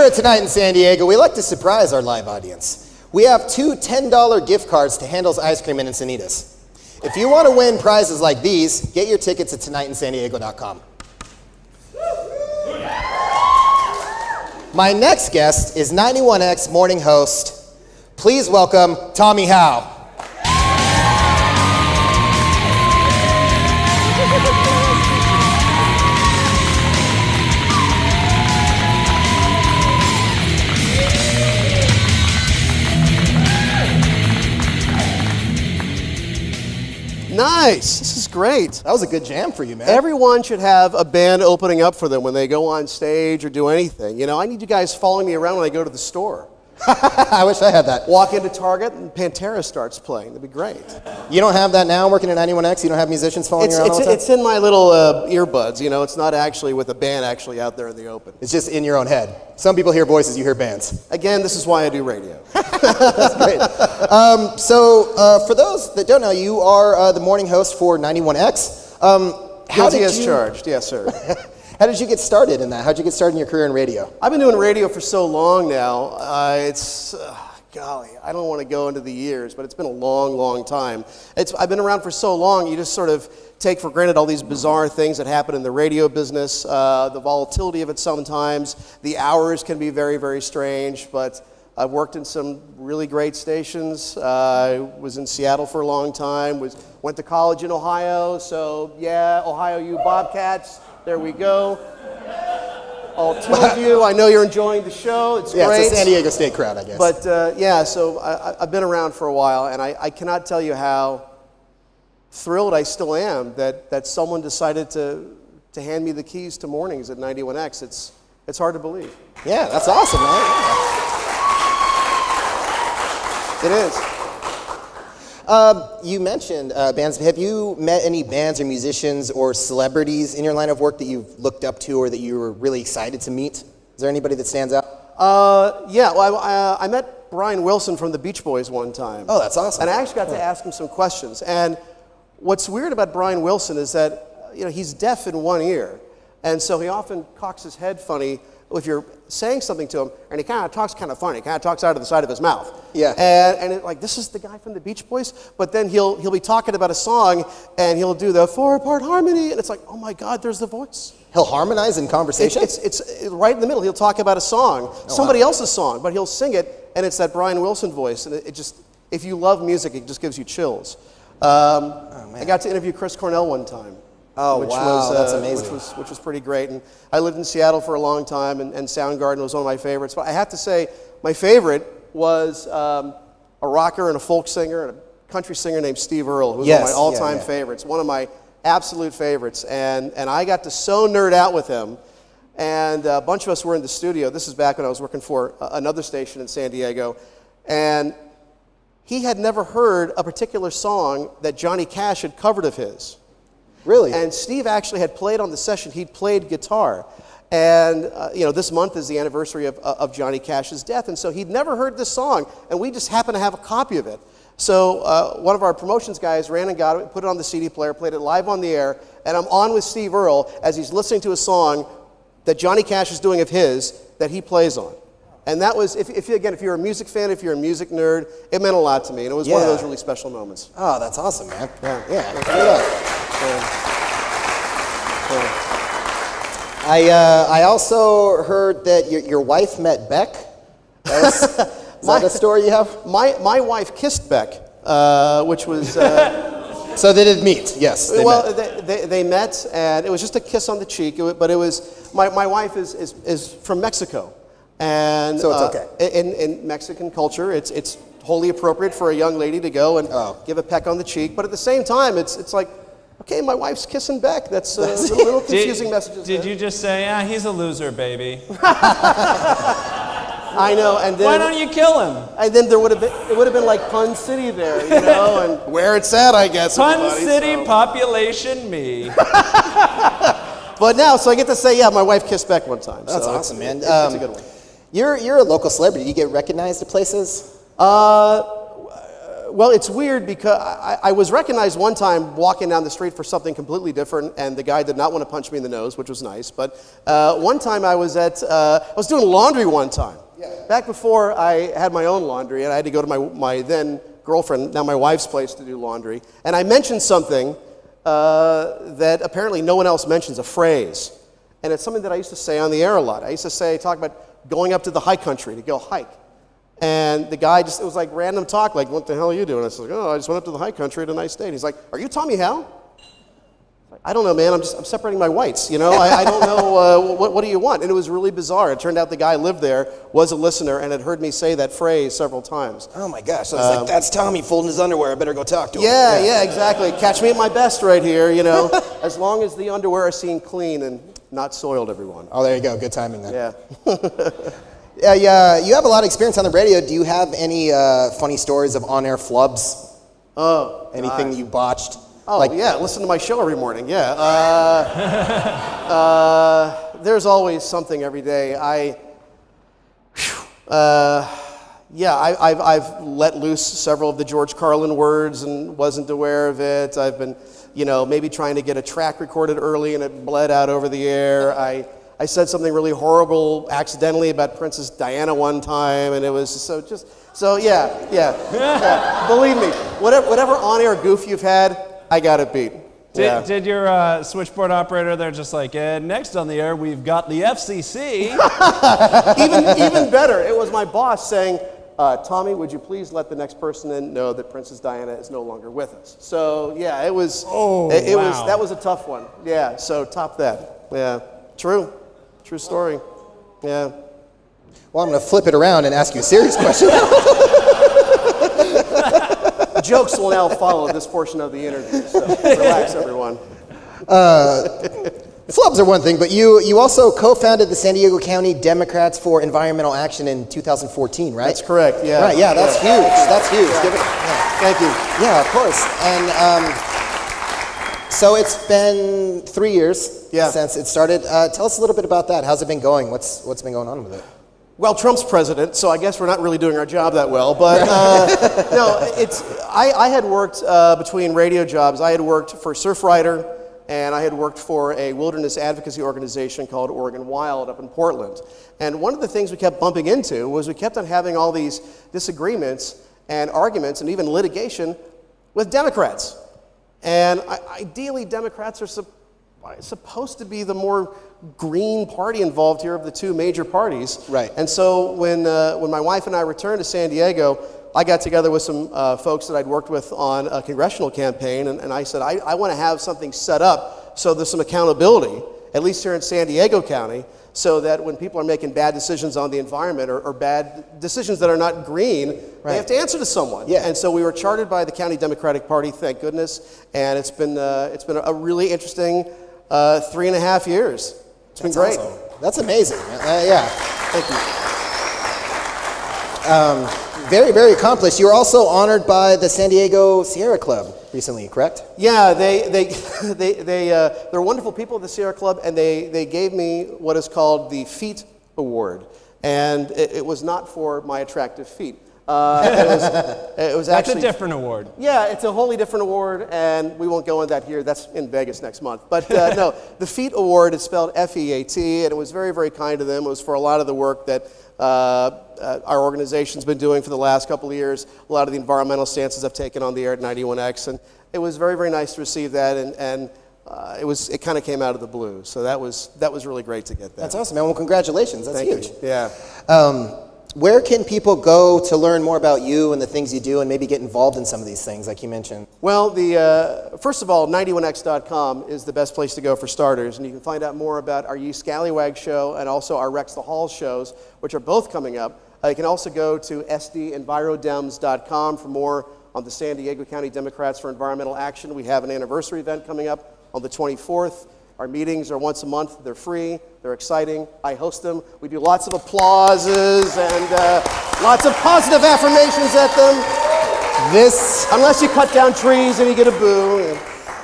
Here at Tonight in San Diego, we like to surprise our live audience. We have 2 $10 gift cards to Handel's Ice Cream and Encinitas. If you want to win prizes like these, get your tickets at tonightinsandiego.com. My next guest is 91X morning host. Please welcome Tommy Hough. Nice. This is great. That was a good jam for you, man. Everyone should have a band opening up for them when they go on stage or do anything. You know, I need you guys following me around when I go to the store. I wish I had that. Walk into Target and Pantera starts playing. That'd be great. You don't have that now working at 91X? You don't have musicians following you around all the time? It's in my little earbuds, you know. It's not actually with a band actually out there in the open. It's just in your own head. Some people hear voices, you hear bands. Again, this is why I do radio. That's great. For those that don't know, you are the morning host for 91X. Guilty as charged, yes, sir. How did you get started in that? How did you get started in your career in radio? I've been doing radio for so long now. Golly, I don't want to go into the years, but it's been a long, long time. I've been around for so long, you just sort of take for granted all these bizarre things that happen in the radio business, the volatility of it sometimes. The hours can be very, very strange, but I've worked in some really great stations. I was in Seattle for a long time, went to college in Ohio, so yeah, Ohio U Bobcats. There we go. All 2 of you. I know you're enjoying the show. It's great. It's a San Diego State crowd, I guess. But so I've been around for a while, and I cannot tell you how thrilled I still am that someone decided to hand me the keys to mornings at 91X. It's hard to believe. Yeah, that's awesome, man. It is. You mentioned bands. Have you met any bands or musicians or celebrities in your line of work that you've looked up to or that you were really excited to meet? Is there anybody that stands out? I met Brian Wilson from the Beach Boys one time. Oh, that's awesome. And I actually got to ask him some questions. And what's weird about Brian Wilson is that, you know, he's deaf in one ear. And so he often cocks his head funny if you're saying something to him, and he kind of talks kind of funny. He kind of talks out of the side of his mouth. Yeah. And like, this is the guy from the Beach Boys? But then he'll be talking about a song, and he'll do the 4-part harmony, and it's like, oh my God, there's the voice. He'll harmonize in conversation? It's right in the middle. He'll talk about a song, somebody else's song, but he'll sing it, and it's that Brian Wilson voice. And it just, if you love music, it just gives you chills. I got to interview Chris Cornell one time. Oh, wow, that's amazing. Which was pretty great. And I lived in Seattle for a long time, and Soundgarden was one of my favorites. But I have to say, my favorite was a rocker and a folk singer and a country singer named Steve Earle, who was one of my all-time favorites, one of my absolute favorites. And I got to so nerd out with him. And a bunch of us were in the studio. This is back when I was working for another station in San Diego. And he had never heard a particular song that Johnny Cash had covered of his. Really? And Steve actually had played on the session. He'd played guitar. And, this month is the anniversary of Johnny Cash's death. And so he'd never heard this song. And we just happened to have a copy of it. So one of our promotions guys ran and got it, put it on the CD player, played it live on the air. And I'm on with Steve Earle as he's listening to a song that Johnny Cash is doing of his that he plays on. And that was, if you're a music fan, if you're a music nerd, it meant a lot to me. And it was one of those really special moments. Oh, that's awesome, man. I also heard that your wife met Beck. Is that a story you have? My wife kissed Beck, which was... So they did meet, yes. They met, and it was just a kiss on the cheek. But it was... My wife is from Mexico. And so it's okay. In Mexican culture, it's wholly appropriate for a young lady to go and give a peck on the cheek. But at the same time, it's like, okay, my wife's kissing Beck. That's a little confusing messages. Did you just say, he's a loser, baby? I know. And then, why don't you kill him? And then it would have been like Pun City there, and where it's at, I guess. Pun City, population me. But now, so I get to say, my wife kissed Beck one time. That's awesome, man. It's a good one. You're a local celebrity. Do you get recognized at places? Well, it's weird because I was recognized one time walking down the street for something completely different, and the guy did not want to punch me in the nose, which was nice. But one time I was doing laundry one time. Yeah. Back before I had my own laundry, and I had to go to my then girlfriend, now my wife's place, to do laundry. And I mentioned something that apparently no one else mentions, a phrase. And it's something that I used to say on the air a lot. I used to talk about going up to the high country to go hike. And the guy it was like random talk, like, what the hell are you doing? I said, I just went up to the high country, had a nice day. And he's like, are you Tommy Hough? I don't know, man, I'm separating my whites, I don't know, what do you want? And it was really bizarre. It turned out the guy lived there, was a listener, and had heard me say that phrase several times. Oh my gosh, I was like, that's Tommy folding his underwear, I better go talk to him. Yeah, exactly. Catch me at my best right here, as long as the underwear are seen clean and not soiled, everyone. Oh, there you go, good timing then. Yeah. You have a lot of experience on the radio. Do you have any funny stories of on-air flubs? Oh, anything that you botched? Oh, yeah, listen to my show every morning, yeah. There's always something every day. I've let loose several of the George Carlin words and wasn't aware of it. I've been, maybe trying to get a track recorded early and it bled out over the air. I said something really horrible accidentally about Princess Diana one time, and it was yeah. Believe me, whatever on-air goof you've had, I got it beat. Did your switchboard operator there just like, next on the air, we've got the FCC. even better, it was my boss saying, Tommy, would you please let the next person in know that Princess Diana is no longer with us? So, yeah, it was, that was a tough one. Yeah, so top that. Yeah, true story. Yeah. Well, I'm going to flip it around and ask you a serious question. Jokes will now follow this portion of the interview, so relax, everyone. Flubs are one thing, but you also co-founded the San Diego County Democrats for Environmental Action in 2014, right? That's correct, yeah. Right, yeah, that's huge. That's huge. Thank you. Yeah, of course. And so it's been 3 years since it started. Tell us a little bit about that. How's it been going? What's been going on with it? Well, Trump's president, so I guess we're not really doing our job that well. But no, I had worked between radio jobs. I had worked for Surfrider, and I had worked for a wilderness advocacy organization called Oregon Wild up in Portland. And one of the things we kept bumping into was we kept on having all these disagreements and arguments and even litigation with Democrats. And ideally, Democrats are supposed to be the more green party involved here of the two major parties. Right. And so when my wife and I returned to San Diego, I got together with some folks that I'd worked with on a congressional campaign, and I said, I want to have something set up so there's some accountability, at least here in San Diego County, so that when people are making bad decisions on the environment or bad decisions that are not green, they have to answer to someone. Yeah. And so we were chartered by the County Democratic Party, thank goodness, and it's been a really interesting 3.5 years. It's been great. Awesome. That's amazing. Yeah. Thank you. Very, very accomplished. You were also honored by the San Diego Sierra Club recently, correct? Yeah, they're wonderful people at the Sierra Club, and they gave me what is called the Feet Award, and it was not for my attractive feet. It was That's actually a different award. Yeah, it's a wholly different award, and we won't go into that here. That's in Vegas next month. But no, the FEAT Award is spelled F-E-A-T, and it was very, very kind to them. It was for a lot of the work that our organization's been doing for the last couple of years, a lot of the environmental stances I've taken on the air at 91X, and it was very, very nice to receive that, and it kind of came out of the blue. So that was really great to get that. That's awesome, man. Well, congratulations. That's huge. Thank you. Yeah. Where can people go to learn more about you and the things you do and maybe get involved in some of these things like you mentioned? Well, first of all, 91x.com is the best place to go for starters, and you can find out more about our Ye Scallywag show and also our Rex the Hall shows, which are both coming up. You can also go to sdenvirodems.com for more on the San Diego County Democrats for Environmental Action. We have an anniversary event coming up on the 24th. Our meetings are once a month. They're free. They're exciting. I host them. We do lots of applauses and lots of positive affirmations at them. Unless you cut down trees and you get a boo.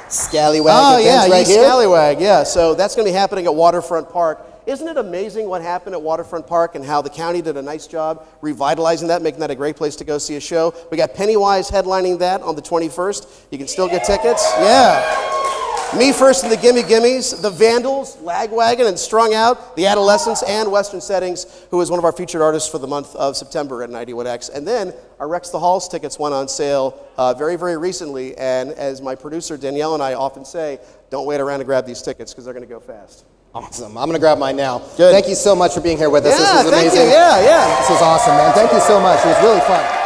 Scallywag events right here? Scallywag, yeah. So that's going to be happening at Waterfront Park Isn't it amazing what happened at Waterfront Park and how the county did a nice job revitalizing that, making that a great place to go see a show? We got Pennywise headlining that on the 21st. You can still get tickets. Yeah. Me First and the Gimme Gimmes, the Vandals, Lagwagon, and Strung Out, the Adolescents, and Western Settings, who is one of our featured artists for the month of September at 91X. And then our Rex the Halls tickets went on sale very, very recently. And as my producer Danielle and I often say, don't wait around to grab these tickets because they're going to go fast. Awesome. I'm going to grab mine now. Good. Thank you so much for being here with us. Yeah, this was amazing. thank you. Yeah. This was awesome, man. Thank you so much. It was really fun.